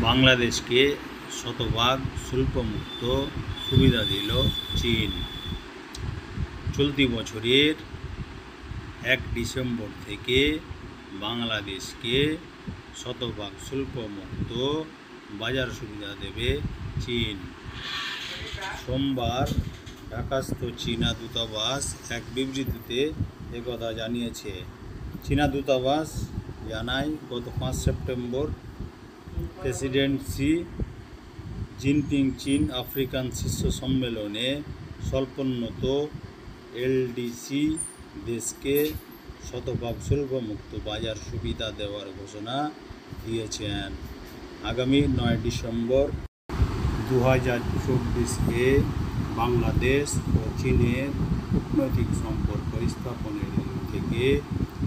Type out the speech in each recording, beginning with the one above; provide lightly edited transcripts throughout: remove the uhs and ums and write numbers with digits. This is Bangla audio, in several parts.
বাংলাদেশকে শতভাগ শুল্কমুক্ত সুবিধা দিল চীন। চলতি বছরের 1 ডিসেম্বর থেকে বাংলাদেশকে শতভাগ শুল্কমুক্ত বাজার সুবিধা দেবে চীন। সোমবার ঢাকাস্থ চীনা দূতাবাস এক বিবৃতিতে একথা জানিয়েছে। চীনা দূতাবাস জানায়, গত 5 সেপ্টেম্বর প্রেসিডেন্ট শি জিনপিং চীন আফ্রিকান শীর্ষ সম্মেলনে স্বল্পোন্নত এলডিসি দেশকে শতভাগ শুল্কমুক্ত বাজার সুবিধা দেওয়ার ঘোষণা দিয়েছেন। আগামী 9 ডিসেম্বর 2024-এ বাংলাদেশ ও চীনের কূটনৈতিক সম্পর্ক স্থাপনের দিন থেকে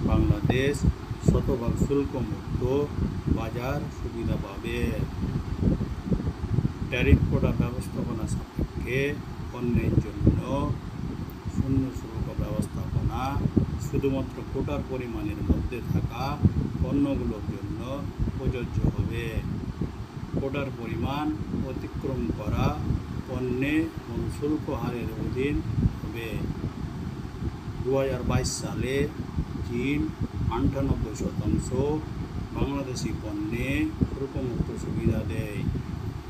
বাংলাদেশ শতভাগ শুল্কমুক্ত বাজার সুবিধা পাবে। ট্যারিফ কোটা ব্যবস্থাপনা সাপেক্ষে পণ্যের জন্য শূন্য শুল্ক ব্যবস্থাপনা শুধুমাত্র কোটার পরিমাণের মধ্যে থাকা পণ্যগুলোর জন্য প্রযোজ্য হবে। কোটার পরিমাণ অতিক্রম করা পণ্যে কোন শুল্ক হারের অধীন হবে। 2022 সালে চীন 98% বাংলাদেশি পণ্যে শুল্কমুক্ত সুবিধা দেয়,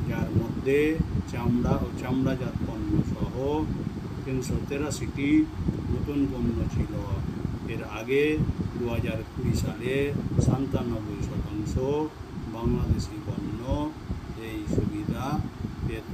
যার মধ্যে চামড়া ও চামড়াজাত পণ্য সহ 383টি নতুন পণ্য ছিল। এর আগে 2020 সালে 97% বাংলাদেশি পণ্য এই সুবিধা পেত।